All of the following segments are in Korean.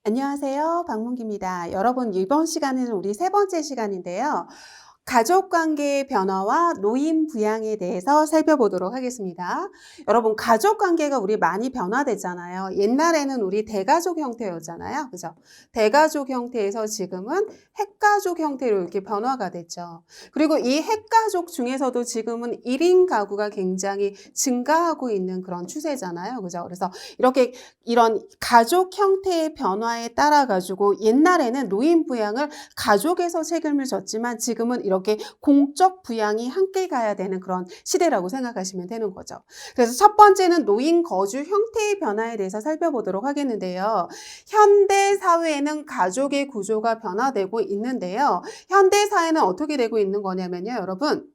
안녕하세요. 박문기입니다. 여러분, 이번 시간에는 우리 세 번째 시간인데요. 가족 관계의 변화와 노인 부양에 대해서 살펴보도록 하겠습니다. 여러분, 가족 관계가 우리 많이 변화됐잖아요. 옛날에는 우리 대가족 형태였잖아요. 그죠? 대가족 형태에서 지금은 핵가족 형태로 이렇게 변화가 됐죠. 그리고 이 핵가족 중에서도 지금은 1인 가구가 굉장히 증가하고 있는 그런 추세잖아요. 그죠? 그래서 이렇게 이런 가족 형태의 변화에 따라 가지고 옛날에는 노인 부양을 가족에서 책임을 졌지만 지금은 이렇게 공적 부양이 함께 가야 되는 그런 시대라고 생각하시면 되는 거죠. 그래서 첫 번째는 노인 거주 형태의 변화에 대해서 살펴보도록 하겠는데요. 현대 사회에는 가족의 구조가 변화되고 있는데요. 현대 사회는 어떻게 되고 있는 거냐면요, 여러분.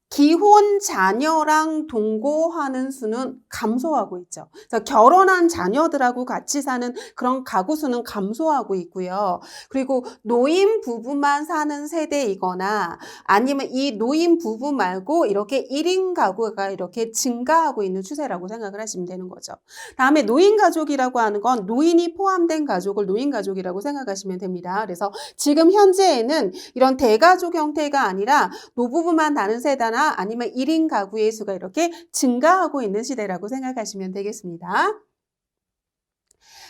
기혼 자녀랑 동거하는 수는 감소하고 있죠. 그래서 결혼한 자녀들하고 같이 사는 그런 가구 수는 감소하고 있고요. 그리고 노인 부부만 사는 세대이거나 아니면 이 노인 부부 말고 이렇게 1인 가구가 이렇게 증가하고 있는 추세라고 생각을 하시면 되는 거죠. 다음에 노인 가족이라고 하는 건 노인이 포함된 가족을 노인 가족이라고 생각하시면 됩니다. 그래서 지금 현재에는 이런 대가족 형태가 아니라 노부부만 다른 세대나 아니면 1인 가구의 수가 이렇게 증가하고 있는 시대라고 생각하시면 되겠습니다.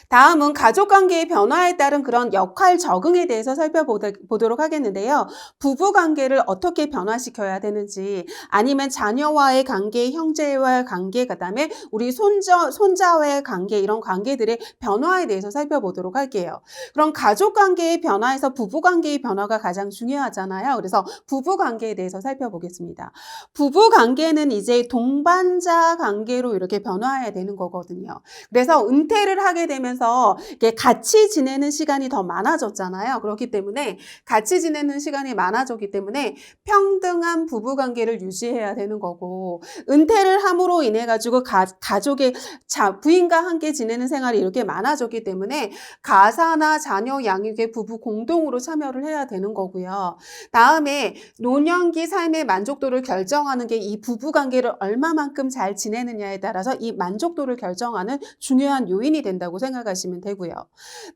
다음은 가족관계의 변화에 따른 그런 역할 적응에 대해서 살펴보도록 하겠는데요. 부부관계를 어떻게 변화시켜야 되는지 아니면 자녀와의 관계, 형제와의 관계, 그다음에 우리 손자와의 관계 이런 관계들의 변화에 대해서 살펴보도록 할게요. 그럼 가족관계의 변화에서 부부관계의 변화가 가장 중요하잖아요. 그래서 부부관계에 대해서 살펴보겠습니다. 부부관계는 이제 동반자 관계로 이렇게 변화해야 되는 거거든요. 그래서 은퇴를 하게 되면서 이게 같이 지내는 시간이 더 많아졌잖아요. 그렇기 때문에 같이 지내는 시간이 많아졌기 때문에 평등한 부부관계를 유지해야 되는 거고 은퇴를 함으로 인해 가지고 가족의 부인과 함께 지내는 생활이 이렇게 많아졌기 때문에 가사나 자녀 양육에 부부 공동으로 참여를 해야 되는 거고요. 다음에 노년기 삶의 만족도를 결정하는 게 이 부부관계를 얼마만큼 잘 지내느냐에 따라서 이 만족도를 결정하는 중요한 요인이 된다고 생각하시면 되고요.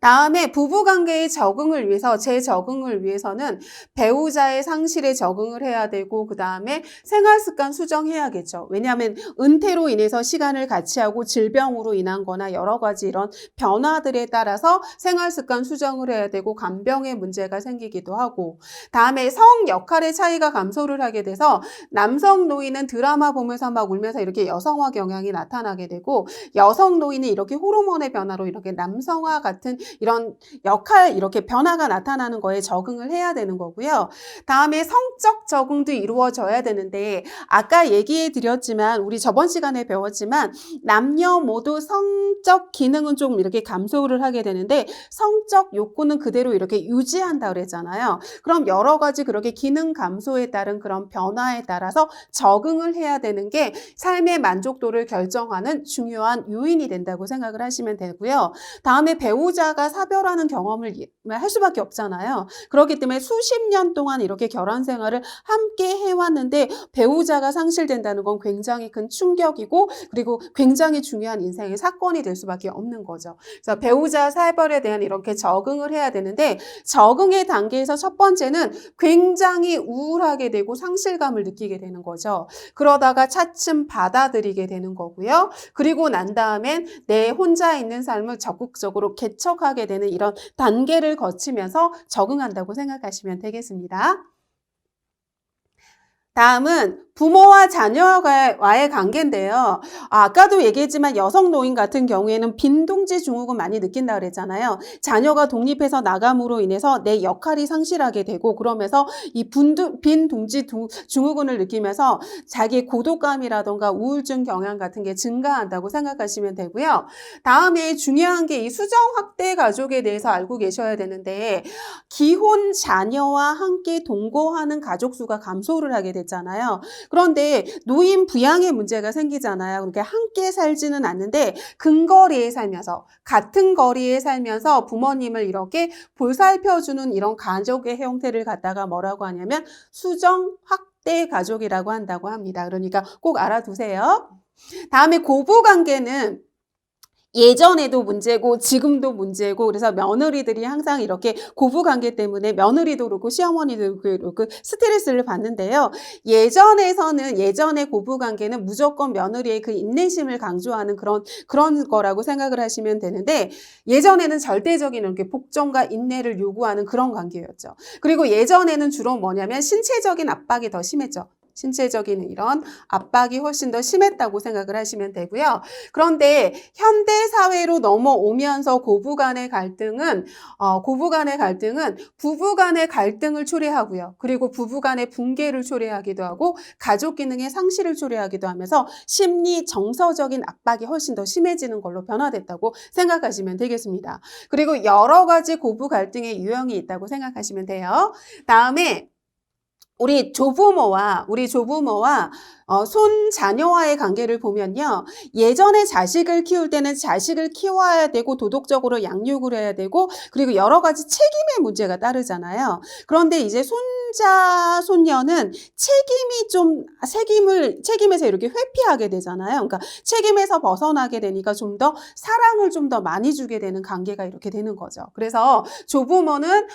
다음에 부부관계의 적응을 위해서 재적응을 위해서는 배우자의 상실에 적응을 해야 되고 그 다음에 생활습관 수정해야겠죠. 왜냐하면 은퇴로 인해서 시간을 같이 하고 질병으로 인한 거나 여러 가지 이런 변화들에 따라서 생활습관 수정을 해야 되고 간병의 문제가 생기기도 하고 다음에 성 역할의 차이가 감소를 하게 돼서 남성 노인은 드라마 보면서 막 울면서 이렇게 여성화 경향이 나타나게 되고 여성 노인은 이렇게 호르몬의 변화로 이렇게 남성화 같은 이런 역할 이렇게 변화가 나타나는 거에 적응을 해야 되는 거고요. 다음에 성적 적응도 이루어져야 되는데 아까 얘기해 드렸지만 우리 저번 시간에 배웠지만 남녀 모두 성적 기능은 좀 이렇게 감소를 하게 되는데 성적 욕구는 그대로 이렇게 유지한다 그랬잖아요. 그럼 여러 가지 그렇게 기능 감소에 따른 그런 변화에 따라서 적응을 해야 되는 게 삶의 만족도를 결정하는 중요한 요인이 된다고 생각을 하시면 되고요. 다음에 배우자가 사별하는 경험을 할 수밖에 없잖아요. 그렇기 때문에 수십 년 동안 이렇게 결혼 생활을 함께 해왔는데 배우자가 상실된다는 건 굉장히 큰 충격이고 그리고 굉장히 중요한 인생의 사건이 될 수밖에 없는 거죠. 그래서 배우자 사별에 대한 이렇게 적응을 해야 되는데 적응의 단계에서 첫 번째는 굉장히 우울하게 되고 상실감을 느끼게 되는 거죠. 그러다가 차츰 받아들이게 되는 거고요. 그리고 난 다음엔 내 혼자 있는 삶을 적극적으로 개척하게 되는 이런 단계를 거치면서 적응한다고 생각하시면 되겠습니다. 다음은 부모와 자녀와의 관계인데요. 아까도 얘기했지만 여성 노인 같은 경우에는 빈둥지 증후군 많이 느낀다 그랬잖아요. 자녀가 독립해서 나감으로 인해서 내 역할이 상실하게 되고 그러면서 이 빈둥지 증후군을 느끼면서 자기의 고독감이라던가 우울증 경향 같은 게 증가한다고 생각하시면 되고요. 다음에 중요한 게 이 수정 확대 가족에 대해서 알고 계셔야 되는데 기혼 자녀와 함께 동거하는 가족 수가 감소를 하게 됐잖아요. 그런데 노인 부양의 문제가 생기잖아요. 그러니까 함께 살지는 않는데 근거리에 살면서 같은 거리에 살면서 부모님을 이렇게 보살펴주는 이런 가족의 형태를 갖다가 뭐라고 하냐면 수정 확대 가족이라고 한다고 합니다. 그러니까 꼭 알아두세요. 다음에 고부관계는 예전에도 문제고 지금도 문제고 그래서 며느리들이 항상 이렇게 고부관계 때문에 며느리도 그렇고 시어머니도 그렇고 스트레스를 받는데요. 예전의 고부관계는 무조건 며느리의 그 인내심을 강조하는 그런 거라고 생각을 하시면 되는데 예전에는 절대적인 이렇게 복종과 인내를 요구하는 그런 관계였죠. 그리고 예전에는 주로 뭐냐면 신체적인 압박이 더 심했죠. 신체적인 이런 압박이 훨씬 더 심했다고 생각을 하시면 되고요. 그런데 현대 사회로 넘어오면서 고부 간의 갈등은 부부 간의 갈등을 초래하고요. 그리고 부부 간의 붕괴를 초래하기도 하고 가족 기능의 상실을 초래하기도 하면서 심리 정서적인 압박이 훨씬 더 심해지는 걸로 변화됐다고 생각하시면 되겠습니다. 그리고 여러 가지 고부 갈등의 유형이 있다고 생각하시면 돼요. 다음에 우리 조부모와 손자녀와의 관계를 보면요. 예전에 자식을 키울 때는 자식을 키워야 되고 도덕적으로 양육을 해야 되고 그리고 여러 가지 책임의 문제가 따르잖아요. 그런데 이제 손자, 손녀는 책임에서 이렇게 회피하게 되잖아요. 그러니까 책임에서 벗어나게 되니까 좀 더 사랑을 좀 더 많이 주게 되는 관계가 이렇게 되는 거죠. 그래서 조부모는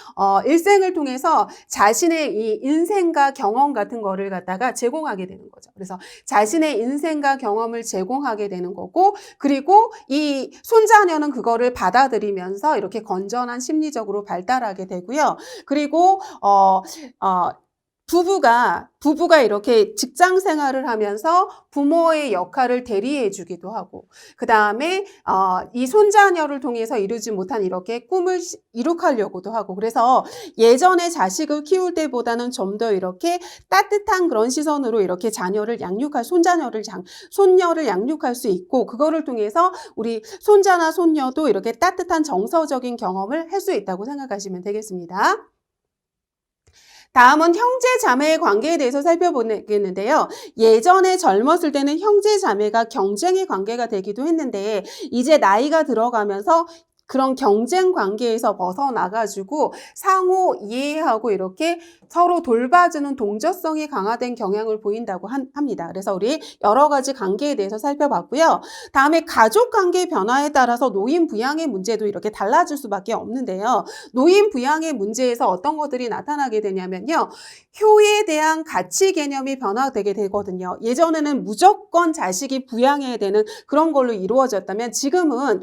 일생을 통해서 자신의 이 인생과 경험 같은 거를 갖다가 제공하게 되는 거죠. 그래서 자신의 인생과 경험을 제공하게 되는 거고 그리고 이 손자녀는 그거를 받아들이면서 이렇게 건전한 심리적으로 발달하게 되고요. 그리고 부부가 이렇게 직장 생활을 하면서 부모의 역할을 대리해 주기도 하고 그 다음에 이 손자녀를 통해서 이루지 못한 이렇게 꿈을 이룩하려고도 하고 그래서 예전에 자식을 키울 때보다는 좀 더 이렇게 따뜻한 그런 시선으로 이렇게 손녀를 양육할 수 있고 그거를 통해서 우리 손자나 손녀도 이렇게 따뜻한 정서적인 경험을 할 수 있다고 생각하시면 되겠습니다. 다음은 형제 자매의 관계에 대해서 살펴보겠는데요. 예전에 젊었을 때는 형제 자매가 경쟁의 관계가 되기도 했는데 이제 나이가 들어가면서 그런 경쟁 관계에서 벗어나가지고 상호 이해하고 이렇게 서로 돌봐주는 동저성이 강화된 경향을 보인다고 합니다. 그래서 우리 여러 가지 관계에 대해서 살펴봤고요. 다음에 가족 관계 변화에 따라서 노인 부양의 문제도 이렇게 달라질 수밖에 없는데요. 노인 부양의 문제에서 어떤 것들이 나타나게 되냐면요. 효에 대한 가치 개념이 변화되게 되거든요. 예전에는 무조건 자식이 부양해야 되는 그런 걸로 이루어졌다면 지금은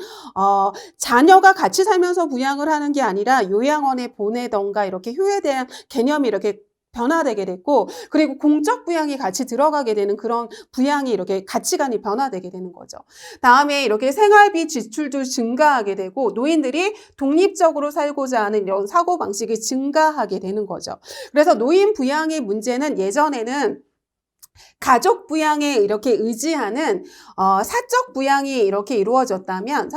자녀가 같이 살면서 부양을 하는 게 아니라 요양원에 보내던가 이렇게 효에 대한 개념이 이렇게 변화되게 됐고 그리고 공적 부양이 같이 들어가게 되는 그런 부양이 이렇게 가치관이 변화되게 되는 거죠. 다음에 이렇게 생활비 지출도 증가하게 되고 노인들이 독립적으로 살고자 하는 이런 사고방식이 증가하게 되는 거죠. 그래서 노인 부양의 문제는 예전에는 가족 부양에 이렇게 의지하는 사적 부양이 이루어졌다면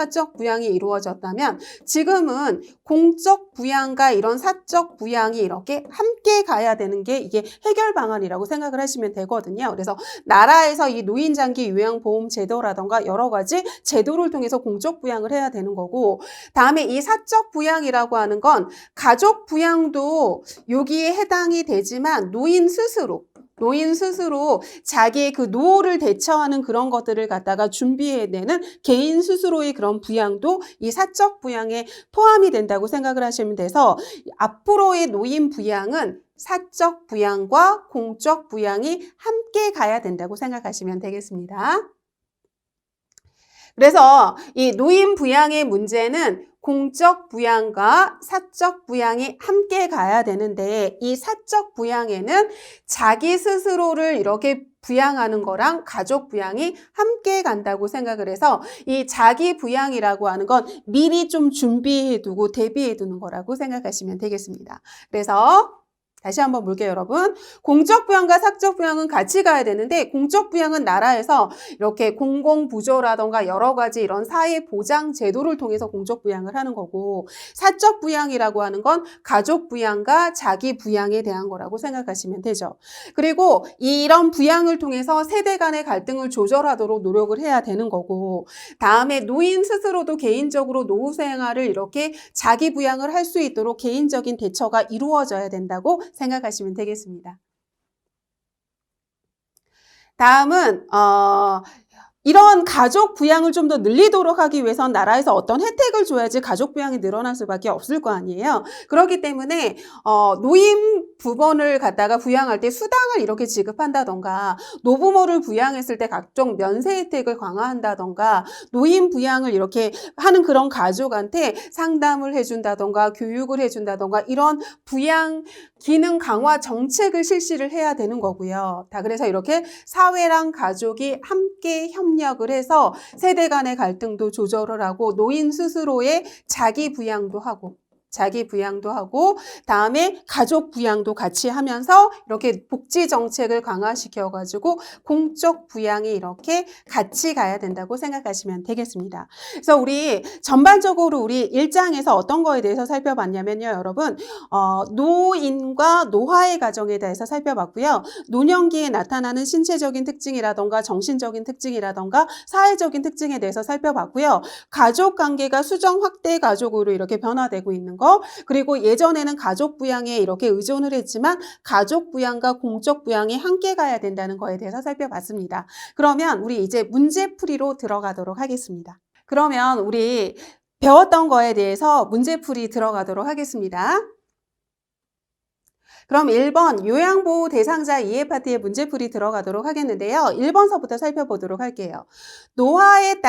지금은 공적 부양과 이런 사적 부양이 이렇게 함께 가야 되는 게 이게 해결 방안이라고 생각을 하시면 되거든요. 그래서 나라에서 이 노인장기 요양보험 제도라던가 여러 가지 제도를 통해서 공적 부양을 해야 되는 거고 다음에 이 사적 부양이라고 하는 건 가족 부양도 여기에 해당이 되지만 노인 스스로 자기의 그 노후를 대처하는 그런 것들을 갖다가 준비해내는 개인 스스로의 그런 부양도 이 사적 부양에 포함이 된다고 생각을 하시면 돼서 앞으로의 노인 부양은 사적 부양과 공적 부양이 함께 가야 된다고 생각하시면 되겠습니다. 그래서 이 노인 부양의 문제는 공적 부양과 사적 부양이 함께 가야 되는데 이 사적 부양에는 자기 스스로를 이렇게 부양하는 거랑 가족 부양이 함께 간다고 생각을 해서 이 자기 부양이라고 하는 건 미리 좀 준비해 두고 대비해 두는 거라고 생각하시면 되겠습니다. 그래서 다시 한번 볼게요, 여러분. 공적 부양과 사적 부양은 같이 가야 되는데 공적 부양은 나라에서 이렇게 공공부조라던가 여러 가지 이런 사회 보장 제도를 통해서 공적 부양을 하는 거고 사적 부양이라고 하는 건 가족 부양과 자기 부양에 대한 거라고 생각하시면 되죠. 그리고 이런 부양을 통해서 세대 간의 갈등을 조절하도록 노력을 해야 되는 거고 다음에 노인 스스로도 개인적으로 노후 생활을 이렇게 자기 부양을 할 수 있도록 개인적인 대처가 이루어져야 된다고 생각하시면 되겠습니다. 다음은 이런 가족 부양을 좀 더 늘리도록 하기 위해선 나라에서 어떤 혜택을 줘야지 가족 부양이 늘어날 수밖에 없을 거 아니에요. 그렇기 때문에 노인 부번을 갖다가 부양할 때 수당을 이렇게 지급한다던가, 노부모를 부양했을 때 각종 면세 혜택을 강화한다던가, 노인 부양을 이렇게 하는 그런 가족한테 상담을 해준다던가 교육을 해준다던가, 이런 부양 기능 강화 정책을 실시를 해야 되는 거고요. 다 그래서 이렇게 사회랑 가족이 함께 협력을 해서 세대 간의 갈등도 조절을 하고, 노인 스스로의 자기 부양도 하고 다음에 가족 부양도 같이 하면서 이렇게 복지 정책을 강화시켜 가지고 공적 부양이 이렇게 같이 가야 된다고 생각하시면 되겠습니다. 그래서 우리 전반적으로 우리 1장에서 어떤 거에 대해서 살펴봤냐면요, 여러분, 노인과 노화의 가정에 대해서 살펴봤고요. 노년기에 나타나는 신체적인 특징이라던가 정신적인 특징이라던가 사회적인 특징에 대해서 살펴봤고요. 가족 관계가 수정 확대 가족으로 이렇게 변화되고 있는 거, 그리고 예전에는 가족 부양에 이렇게 의존을 했지만 가족 부양과 공적 부양이 함께 가야 된다는 거에 대해서 살펴봤습니다. 그러면 우리 이제 문제풀이로 들어가도록 하겠습니다. 그러면 우리 배웠던 거에 대해서 문제풀이 들어가도록 하겠습니다. 그럼 1번 요양보호 대상자 이해 파트의 문제풀이 들어가도록 하겠는데요. 1번서부터 살펴보도록 할게요. 노화에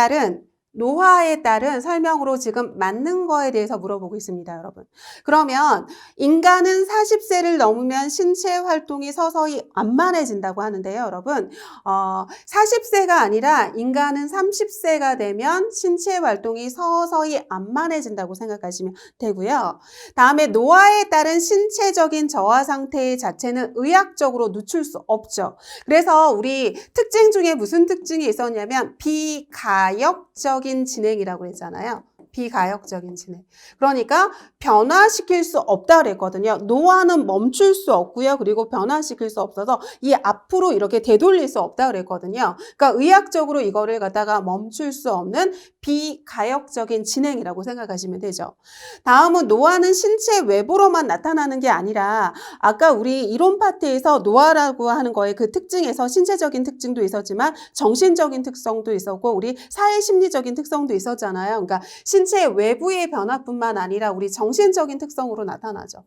따른 설명으로 지금 맞는 거에 대해서 물어보고 있습니다, 여러분. 그러면 인간은 40세를 넘으면 신체 활동이 서서히 완만해진다고 하는데요, 여러분. 40세가 아니라 인간은 30세가 되면 신체 활동이 서서히 완만해진다고 생각하시면 되고요. 다음에 노화에 따른 신체적인 저하 상태 자체는 의학적으로 늦출 수 없죠. 그래서 우리 특징 중에 무슨 특징이 있었냐면 비가역적인 진행이라고 했잖아요. 비가역적인 진행. 그러니까 변화시킬 수 없다 그랬거든요. 노화는 멈출 수 없고요. 그리고 변화시킬 수 없어서 이 앞으로 이렇게 되돌릴 수 없다 그랬거든요. 그러니까 의학적으로 이거를 갖다가 멈출 수 없는 비가역적인 진행이라고 생각하시면 되죠. 다음은 노화는 신체 외부로만 나타나는 게 아니라 아까 우리 이론 파트에서 노화라고 하는 거에 그 특징에서 신체적인 특징도 있었지만 정신적인 특성도 있었고 우리 사회심리적인 특성도 있었잖아요. 그러니까 신체 외부의 변화뿐만 아니라 우리 정신적인 특성으로 나타나죠.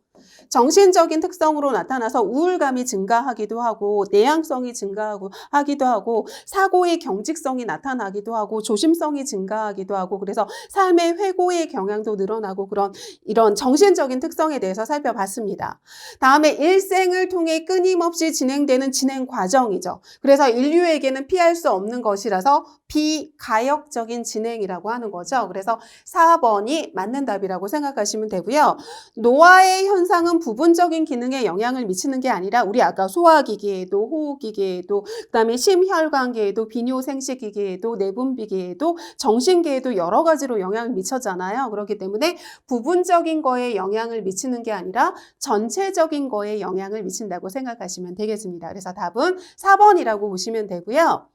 정신적인 특성으로 나타나서 우울감이 증가하기도 하고 내향성이 증가하기도 하고 사고의 경직성이 나타나기도 하고 조심성이 증가하기도 하고 그래서 삶의 회고의 경향도 늘어나고 그런 이런 정신적인 특성에 대해서 살펴봤습니다. 다음에 일생을 통해 끊임없이 진행되는 진행 과정이죠. 그래서 인류에게는 피할 수 없는 것이라서 비가역적인 진행이라고 하는 거죠. 그래서 4번이 맞는 답이라고 생각하시면 되고요. 노화의 현상은 부분적인 기능에 영향을 미치는 게 아니라 우리 아까 소화기계에도 호흡기계에도 그다음에 심혈관계에도 비뇨생식기계에도 내분비계에도 정신계에도 여러 가지로 영향을 미쳤잖아요. 그렇기 때문에 부분적인 거에 영향을 미치는 게 아니라 전체적인 거에 영향을 미친다고 생각하시면 되겠습니다. 그래서 답은 4번이라고 보시면 되고요.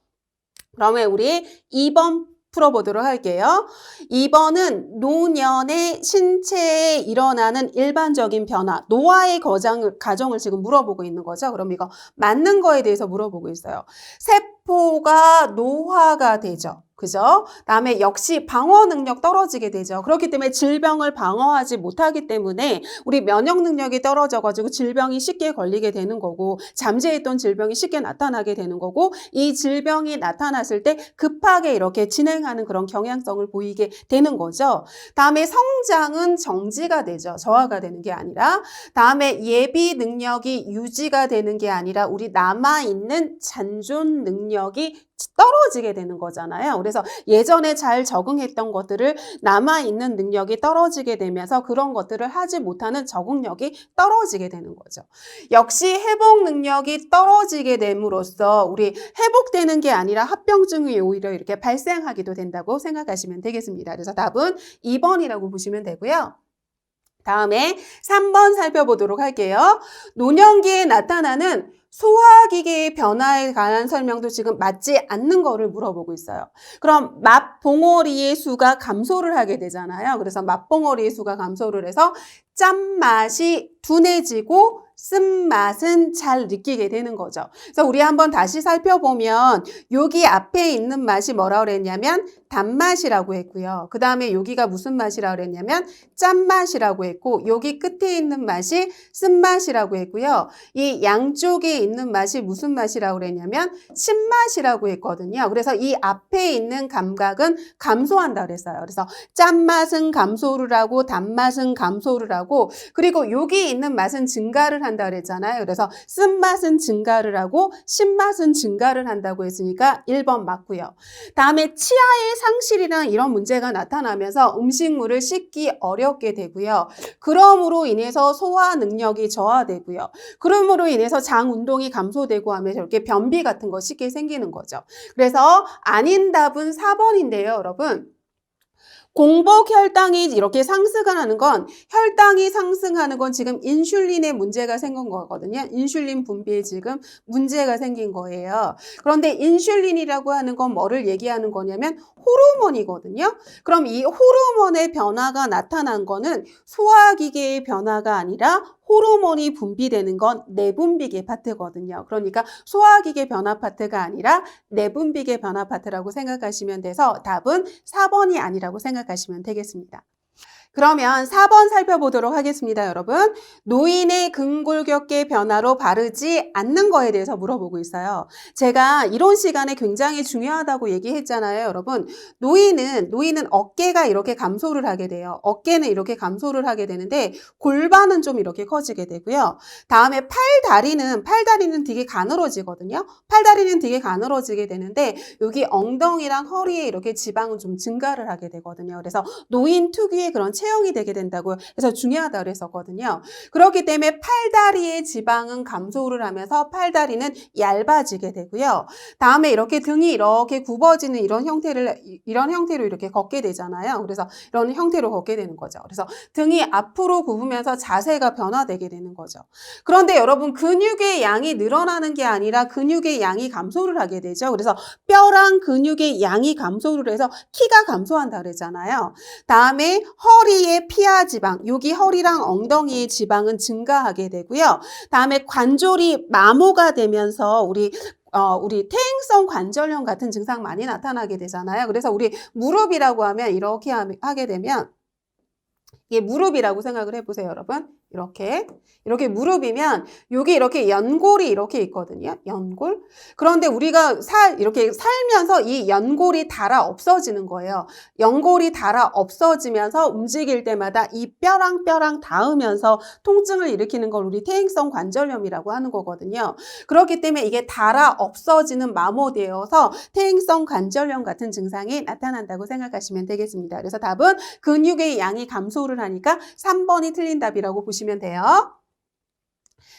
그러면 우리 2번 풀어보도록 할게요. 2번은 노년의 신체에 일어나는 일반적인 변화, 노화의 과정을 지금 물어보고 있는 거죠. 그럼 이거 맞는 거에 대해서 물어보고 있어요. 세포가 노화가 되죠. 그죠? 다음에 역시 방어 능력 떨어지게 되죠. 그렇기 때문에 질병을 방어하지 못하기 때문에 우리 면역 능력이 떨어져가지고 질병이 쉽게 걸리게 되는 거고 잠재했던 질병이 쉽게 나타나게 되는 거고 이 질병이 나타났을 때 급하게 이렇게 진행하는 그런 경향성을 보이게 되는 거죠. 다음에 성장은 정지가 되죠. 저하가 되는 게 아니라 다음에 예비 능력이 유지가 되는 게 아니라 우리 남아있는 잔존 능력이 떨어지게 되는 거잖아요. 그래서 예전에 잘 적응했던 것들을 남아있는 능력이 떨어지게 되면서 그런 것들을 하지 못하는 적응력이 떨어지게 되는 거죠. 역시 회복 능력이 떨어지게 됨으로써 우리 회복되는 게 아니라 합병증이 오히려 이렇게 발생하기도 된다고 생각하시면 되겠습니다. 그래서 답은 2번이라고 보시면 되고요. 다음에 3번 살펴보도록 할게요. 노년기에 나타나는 소화기계의 변화에 관한 설명도 지금 맞지 않는 거를 물어보고 있어요. 그럼 맛봉오리의 수가 감소를 하게 되잖아요. 그래서 맛봉오리의 수가 감소를 해서 짠맛이 둔해지고 쓴맛은 잘 느끼게 되는 거죠. 그래서 우리 한번 다시 살펴보면 여기 앞에 있는 맛이 뭐라고 그랬냐면 단맛이라고 했고요. 그 다음에 여기가 무슨 맛이라고 그랬냐면 짠맛이라고 했고 여기 끝에 있는 맛이 쓴맛이라고 했고요. 이 양쪽에 있는 맛이 무슨 맛이라고 그랬냐면 신맛이라고 했거든요. 그래서 이 앞에 있는 감각은 감소한다 그랬어요. 그래서 짠맛은 감소를 하고 단맛은 감소를 하고 그리고 여기 있는 맛은 증가를 한다 그랬잖아요. 그래서 쓴맛은 증가를 하고 신맛은 증가를 한다고 했으니까 1번 맞고요. 다음에 치아의 상실이랑 이런 문제가 나타나면서 음식물을 씹기 어렵게 되고요. 그럼으로 인해서 소화 능력이 저하되고요. 그럼으로 인해서 장 운동이 감소되고 하면서 이렇게 변비 같은 거 쉽게 생기는 거죠. 그래서 아닌 답은 4번인데요, 여러분. 공복 혈당이 이렇게 상승하는 건 혈당이 상승하는 건 지금 인슐린에 문제가 생긴 거거든요. 인슐린 분비에 지금 문제가 생긴 거예요. 그런데 인슐린이라고 하는 건 뭐를 얘기하는 거냐면 호르몬이거든요. 그럼 이 호르몬의 변화가 나타난 거는 소화기계의 변화가 아니라 호르몬이 분비되는 건 내분비계 파트거든요. 그러니까 소화기계 변화 파트가 아니라 내분비계 변화 파트라고 생각하시면 돼서 답은 4번이 아니라고 생각하시면 되겠습니다. 그러면 4번 살펴보도록 하겠습니다, 여러분. 노인의 근골격계 변화로 바르지 않는 거에 대해서 물어보고 있어요. 제가 이론 시간에 굉장히 중요하다고 얘기했잖아요, 여러분. 노인은 어깨가 이렇게 감소를 하게 돼요. 어깨는 이렇게 감소를 하게 되는데 골반은 좀 이렇게 커지게 되고요. 다음에 팔다리는 되게 가늘어지거든요. 팔다리는 되게 가늘어지게 되는데 여기 엉덩이랑 허리에 이렇게 지방은 좀 증가를 하게 되거든요. 그래서 노인 특유의 그런 체형이 되게 된다고 해서 중요하다고 그랬었거든요. 그렇기 때문에 팔다리의 지방은 감소를 하면서 팔다리는 얇아지게 되고요. 다음에 이렇게 등이 이렇게 굽어지는 이런 형태로 이렇게 걷게 되잖아요. 그래서 이런 형태로 걷게 되는 거죠. 그래서 등이 앞으로 굽으면서 자세가 변화되게 되는 거죠. 그런데 여러분 근육의 양이 늘어나는 게 아니라 근육의 양이 감소를 하게 되죠. 그래서 뼈랑 근육의 양이 감소를 해서 키가 감소한다 그랬잖아요. 다음에 허리의 피하 지방, 여기 허리랑 엉덩이의 지방은 증가하게 되고요. 다음에 관절이 마모가 되면서 우리 퇴행성 관절염 같은 증상 많이 나타나게 되잖아요. 그래서 우리 무릎이라고 하면 이렇게 하게 되면 이게 무릎이라고 생각을 해보세요, 여러분. 이렇게 무릎이면 여기 이렇게 연골이 이렇게 있거든요. 연골. 그런데 우리가 이렇게 살면서 이 연골이 닳아 없어지는 거예요. 연골이 닳아 없어지면서 움직일 때마다 이 뼈랑 닿으면서 통증을 일으키는 걸 우리 퇴행성 관절염이라고 하는 거거든요. 그렇기 때문에 이게 닳아 없어지는 마모되어서 퇴행성 관절염 같은 증상이 나타난다고 생각하시면 되겠습니다. 그래서 답은 근육의 양이 감소를 하니까 3번이 틀린 답이라고 보시면 돼요.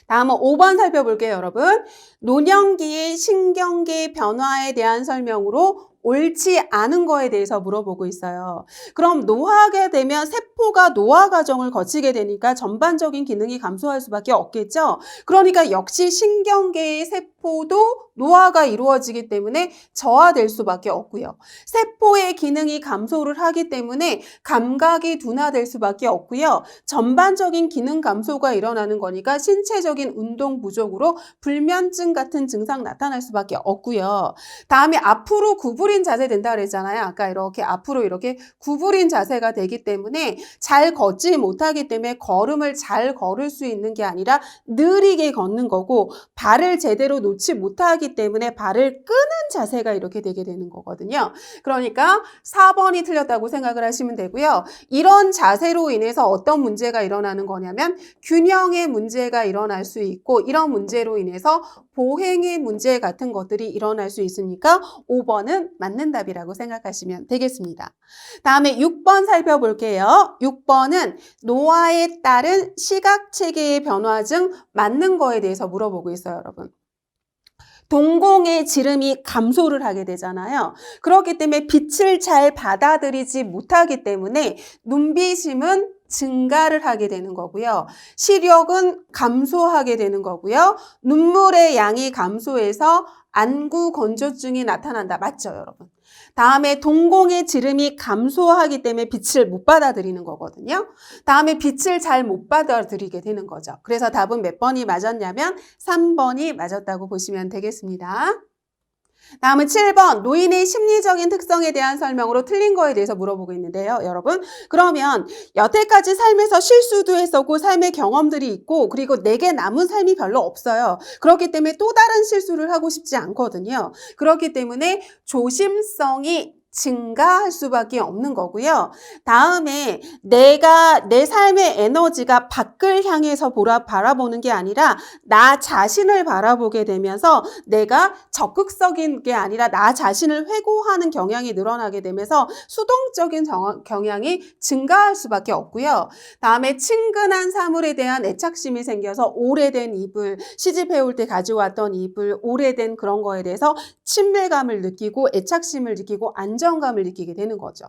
다음은 5번 살펴볼게요, 여러분. 노년기의 신경계 변화에 대한 설명으로 옳지 않은 거에 대해서 물어보고 있어요. 그럼 노화하게 되면 세포가 노화 과정을 거치게 되니까 전반적인 기능이 감소할 수밖에 없겠죠. 그러니까 역시 신경계의 세포도 노화가 이루어지기 때문에 저하될 수밖에 없고요. 세포의 기능이 감소를 하기 때문에 감각이 둔화될 수밖에 없고요. 전반적인 기능 감소가 일어나는 거니까 신체적인 운동 부족으로 불면증 같은 증상 나타날 수밖에 없고요. 다음에 앞으로 구부린 자세 된다 그랬잖아요. 아까 이렇게 앞으로 이렇게 구부린 자세가 되기 때문에 잘 걷지 못하기 때문에 걸음을 잘 걸을 수 있는 게 아니라 느리게 걷는 거고 발을 제대로 놓지 못하기 때문에 발을 끄는 자세가 이렇게 되게 되는 거거든요. 그러니까 4번이 틀렸다고 생각을 하시면 되고요. 이런 자세로 인해서 어떤 문제가 일어나는 거냐면 균형의 문제가 일어날 수 있고 이런 문제로 인해서 보행의 문제 같은 것들이 일어날 수 있으니까 5번은 맞는 답이라고 생각하시면 되겠습니다. 다음에 6번 살펴볼게요. 6번은 노화에 따른 시각체계의 변화 중 맞는 거에 대해서 물어보고 있어요, 여러분. 동공의 지름이 감소를 하게 되잖아요. 그렇기 때문에 빛을 잘 받아들이지 못하기 때문에 눈비심은 증가를 하게 되는 거고요. 시력은 감소하게 되는 거고요. 눈물의 양이 감소해서 안구 건조증이 나타난다. 맞죠, 여러분? 다음에 동공의 지름이 감소하기 때문에 빛을 못 받아들이는 거거든요. 다음에 빛을 잘 못 받아들이게 되는 거죠. 그래서 답은 몇 번이 맞았냐면 3번이 맞았다고 보시면 되겠습니다. 다음은 7번 노인의 심리적인 특성에 대한 설명으로 틀린 거에 대해서 물어보고 있는데요. 여러분 그러면 여태까지 삶에서 실수도 했었고 삶의 경험들이 있고 그리고 내게 남은 삶이 별로 없어요. 그렇기 때문에 또 다른 실수를 하고 싶지 않거든요. 그렇기 때문에 조심성이 증가할 수밖에 없는 거고요. 다음에 내가 내 삶의 에너지가 밖을 향해서 바라보는 게 아니라 나 자신을 바라보게 되면서 내가 적극적인 게 아니라 나 자신을 회고하는 경향이 늘어나게 되면서 수동적인 경향이 증가할 수밖에 없고요. 다음에 친근한 사물에 대한 애착심이 생겨서 오래된 이불, 시집해올 때 가져왔던 이불, 오래된 그런 거에 대해서 친밀감을 느끼고 애착심을 느끼고 안정감을 느끼게 되는 거죠.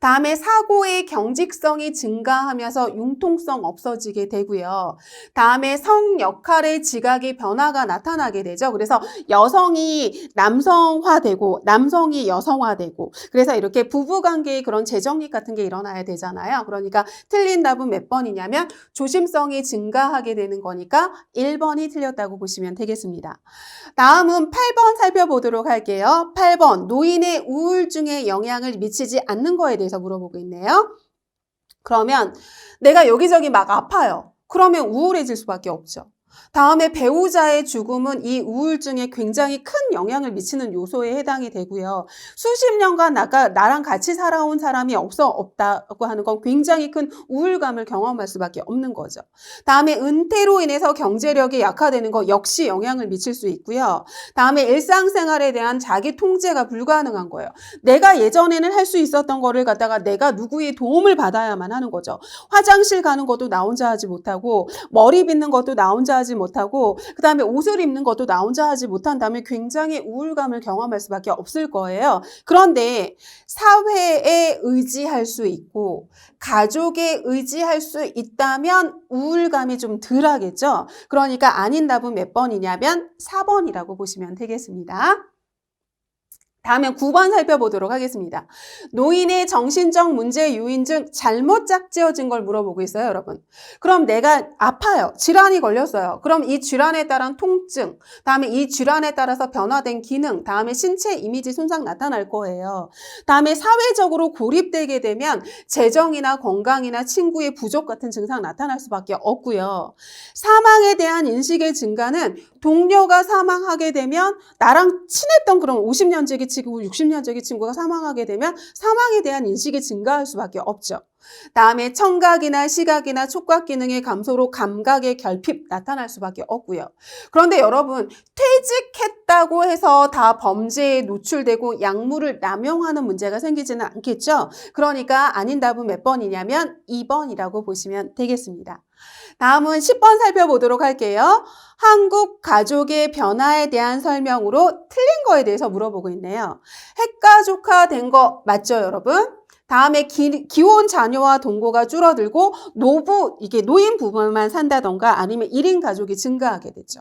다음에 사고의 경직성이 증가하면서 융통성 없어지게 되고요. 다음에 성 역할의 지각의 변화가 나타나게 되죠. 그래서 여성이 남성화되고 남성이 여성화되고 그래서 이렇게 부부관계의 그런 재정립 같은 게 일어나야 되잖아요. 그러니까 틀린 답은 몇 번이냐면 조심성이 증가하게 되는 거니까 1번이 틀렸다고 보시면 되겠습니다. 다음은 8번 살펴보도록 할게요. 8번 노인의 우울증에 영향을 미치지 않는 거에 대해서 물어보고 있네요. 그러면 내가 여기저기 막 아파요. 그러면 우울해질 수밖에 없죠. 다음에 배우자의 죽음은 이 우울증에 굉장히 큰 영향을 미치는 요소에 해당이 되고요. 수십 년간 나랑 같이 살아온 사람이 없다고 하는 건 굉장히 큰 우울감을 경험할 수밖에 없는 거죠. 다음에 은퇴로 인해서 경제력이 약화되는 거 역시 영향을 미칠 수 있고요. 다음에 일상생활에 대한 자기 통제가 불가능한 거예요. 내가 예전에는 할 수 있었던 거를 갖다가 내가 누구의 도움을 받아야만 하는 거죠. 화장실 가는 것도 나 혼자 하지 못하고 머리 빗는 것도 나 혼자 하지 못하고 그 다음에 옷을 입는 것도 나 혼자 하지 못한다면 굉장히 우울감을 경험할 수밖에 없을 거예요. 그런데 사회에 의지할 수 있고 가족에 의지할 수 있다면 우울감이 좀 덜하겠죠. 그러니까 아닌 답은 몇 번이냐면 4번이라고 보시면 되겠습니다. 다음에 9번 살펴보도록 하겠습니다. 노인의 정신적 문제 요인 중 잘못 짝지어진 걸 물어보고 있어요, 여러분. 그럼 내가 아파요. 질환이 걸렸어요. 그럼 이 질환에 따른 통증, 다음에 이 질환에 따라서 변화된 기능, 다음에 신체 이미지 손상 나타날 거예요. 다음에 사회적으로 고립되게 되면 재정이나 건강이나 친구의 부족 같은 증상 나타날 수밖에 없고요. 사망에 대한 인식의 증가는 동료가 사망하게 되면 나랑 친했던 그런 50년지기 친구, 60년지기 친구가 사망하게 되면 사망에 대한 인식이 증가할 수밖에 없죠. 다음에 청각이나 시각이나 촉각 기능의 감소로 감각의 결핍 나타날 수밖에 없고요. 그런데 여러분 퇴직했다고 해서 다 범죄에 노출되고 약물을 남용하는 문제가 생기지는 않겠죠. 그러니까 아닌 답은 몇 번이냐면 2번이라고 보시면 되겠습니다. 다음은 10번 살펴보도록 할게요. 한국 가족의 변화에 대한 설명으로 틀린 거에 대해서 물어보고 있네요. 핵가족화된 거 맞죠, 여러분? 다음에 기혼 자녀와 동거가 줄어들고 노인 부부만 산다던가 아니면 1인 가족이 증가하게 되죠.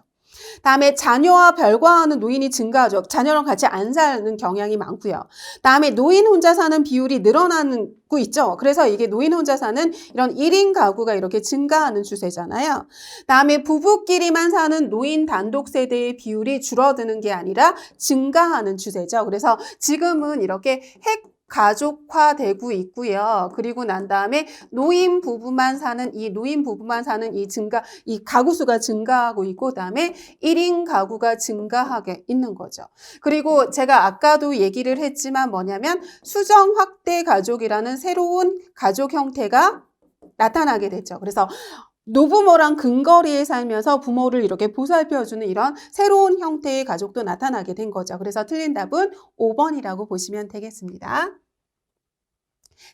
다음에 자녀와 별과하는 노인이 증가하죠. 자녀랑 같이 안 사는 경향이 많고요. 다음에 노인 혼자 사는 비율이 늘어나고 있죠. 그래서 이게 노인 혼자 사는 이런 1인 가구가 이렇게 증가하는 추세잖아요. 다음에 부부끼리만 사는 노인 단독 세대의 비율이 줄어드는 게 아니라 증가하는 추세죠. 그래서 지금은 이렇게 가족화되고 있고요. 그리고 난 다음에 노인 부부만 사는 이 가구 수가 증가하고 있고 그다음에 1인 가구가 증가하게 있는 거죠. 그리고 제가 아까도 얘기를 했지만 뭐냐면 수정 확대 가족이라는 새로운 가족 형태가 나타나게 됐죠. 그래서 노부모랑 근거리에 살면서 부모를 이렇게 보살펴주는 이런 새로운 형태의 가족도 나타나게 된 거죠. 그래서 틀린 답은 5번이라고 보시면 되겠습니다.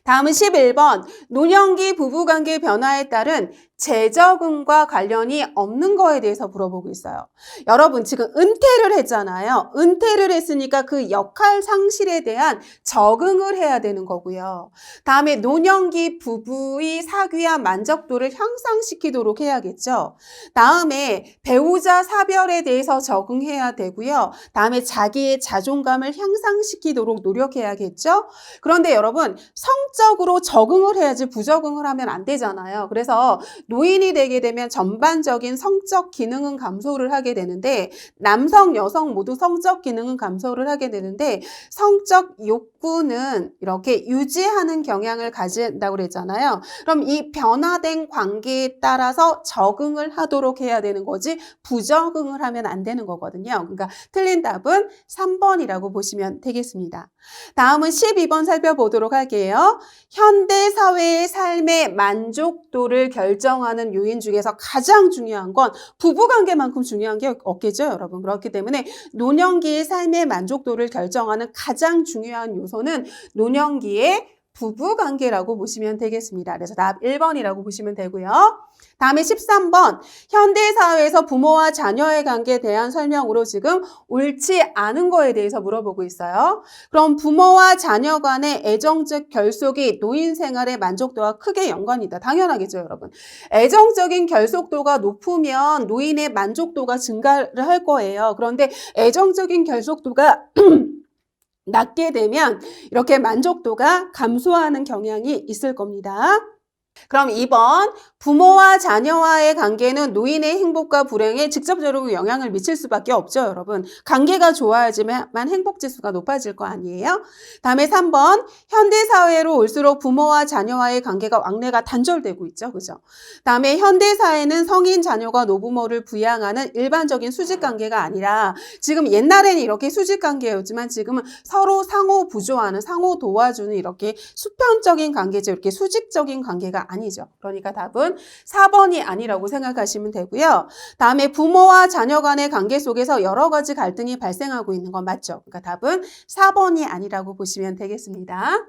다음은 11번. 노년기 부부관계 변화에 따른 재적응과 관련이 없는 거에 대해서 물어보고 있어요. 여러분 지금 은퇴를 했잖아요. 은퇴를 했으니까 그 역할 상실에 대한 적응을 해야 되는 거고요. 다음에 노년기 부부의 사귀와 만족도를 향상시키도록 해야겠죠. 다음에 배우자 사별에 대해서 적응해야 되고요. 다음에 자기의 자존감을 향상시키도록 노력해야겠죠. 그런데 여러분 성적으로 적응을 해야지 부적응을 하면 안 되잖아요. 그래서 노인이 되게 되면 전반적인 성적 기능은 감소를 하게 되는데 남성, 여성 모두 성적 기능은 감소를 하게 되는데 성적 욕구는 이렇게 유지하는 경향을 가진다고 그랬잖아요. 그럼 이 변화된 관계에 따라서 적응을 하도록 해야 되는 거지 부적응을 하면 안 되는 거거든요. 그러니까 틀린 답은 3번이라고 보시면 되겠습니다. 다음은 12번 살펴보도록 할게요. 현대사회의 삶의 만족도를 결정하는 요인 중에서 가장 중요한 건 부부관계만큼 중요한 게 없겠죠, 여러분. 그렇기 때문에 노년기의 삶의 만족도를 결정하는 가장 중요한 요소는 노년기의 부부관계라고 보시면 되겠습니다. 그래서 답 1번이라고 보시면 되고요. 다음에 13번 현대사회에서 부모와 자녀의 관계에 대한 설명으로 지금 옳지 않은 거에 대해서 물어보고 있어요. 그럼 부모와 자녀 간의 애정적 결속이 노인 생활의 만족도와 크게 연관이다. 당연하겠죠, 여러분. 애정적인 결속도가 높으면 노인의 만족도가 증가를 할 거예요. 그런데 애정적인 결속도가 낮게 되면 이렇게 만족도가 감소하는 경향이 있을 겁니다. 그럼 2번 부모와 자녀와의 관계는 노인의 행복과 불행에 직접적으로 영향을 미칠 수밖에 없죠, 여러분. 관계가 좋아야지만 행복지수가 높아질 거 아니에요? 다음에 3번 현대사회로 올수록 부모와 자녀와의 관계가 왕래가 단절되고 있죠, 그죠? 다음에 현대사회는 성인 자녀가 노부모를 부양하는 일반적인 수직관계가 아니라 지금 옛날에는 이렇게 수직관계였지만 지금은 서로 상호 부조하는 상호 도와주는 이렇게 수평적인 관계죠. 이렇게 수직적인 관계가 아니죠. 그러니까 답은 4번이 아니라고 생각하시면 되고요. 다음에 부모와 자녀 간의 관계 속에서 여러 가지 갈등이 발생하고 있는 건 맞죠. 그러니까 답은 4번이 아니라고 보시면 되겠습니다.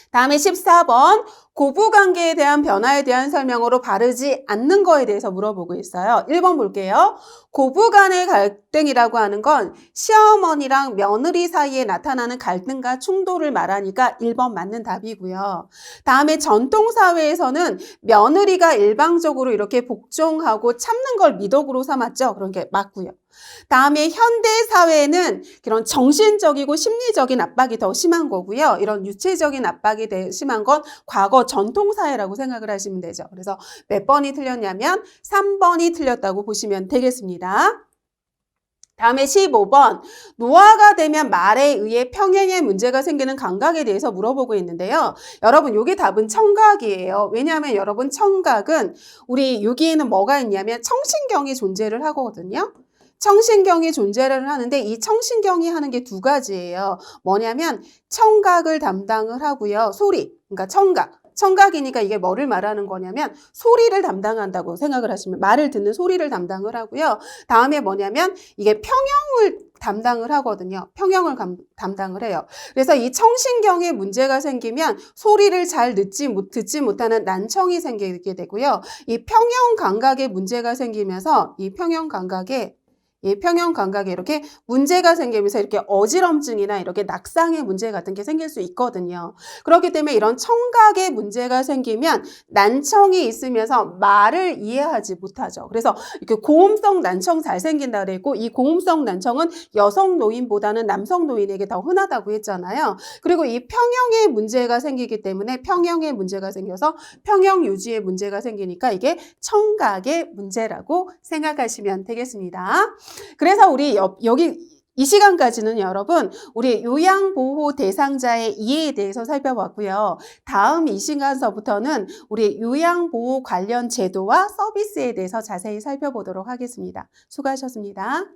다음에 14번 고부관계에 대한 변화에 대한 설명으로 바르지 않는 거에 대해서 물어보고 있어요. 1번 볼게요. 고부간의 갈등이라고 하는 건 시어머니랑 며느리 사이에 나타나는 갈등과 충돌을 말하니까 1번 맞는 답이고요. 다음에 전통사회에서는 며느리가 일방적으로 이렇게 복종하고 참는 걸 미덕으로 삼았죠. 그런 게 맞고요. 다음에 현대사회는 그런 정신적이고 심리적인 압박이 더 심한 거고요. 이런 유체적인 압박이 심한 건 과거 전통사회라고 생각을 하시면 되죠. 그래서 몇 번이 틀렸냐면 3번이 틀렸다고 보시면 되겠습니다. 다음에 15번 노화가 되면 말에 의해 평행의 문제가 생기는 감각에 대해서 물어보고 있는데요. 여러분 여기 답은 청각이에요. 왜냐하면 여러분 청각은 우리 여기에는 뭐가 있냐면 청신경이 존재를 하거든요. 청신경이 존재를 하는데 이 청신경이 하는 게 두 가지예요. 뭐냐면 청각을 담당을 하고요. 소리, 그러니까 청각이니까 이게 뭐를 말하는 거냐면 소리를 담당한다고 생각을 하시면 말을 듣는 소리를 담당을 하고요. 다음에 뭐냐면 이게 평형을 담당을 하거든요. 평형을 담당을 해요. 그래서 이 청신경에 문제가 생기면 소리를 잘 듣지 못하는 난청이 생기게 되고요. 이 평형 감각에 문제가 생기면서 이 평형 감각에 이렇게 문제가 생기면서 이렇게 어지럼증이나 이렇게 낙상의 문제 같은 게 생길 수 있거든요. 그렇기 때문에 이런 청각에 문제가 생기면 난청이 있으면서 말을 이해하지 못하죠. 그래서 이렇게 고음성 난청 잘 생긴다 그랬고 이 고음성 난청은 여성 노인보다는 남성 노인에게 더 흔하다고 했잖아요. 그리고 이 평형에 문제가 생기기 때문에 평형에 문제가 생겨서 평형 유지에 문제가 생기니까 이게 청각의 문제라고 생각하시면 되겠습니다. 그래서 우리 여기 이 시간까지는 여러분 우리 요양보호 대상자의 이해에 대해서 살펴봤고요. 다음 이 시간서부터는 우리 요양보호 관련 제도와 서비스에 대해서 자세히 살펴보도록 하겠습니다. 수고하셨습니다.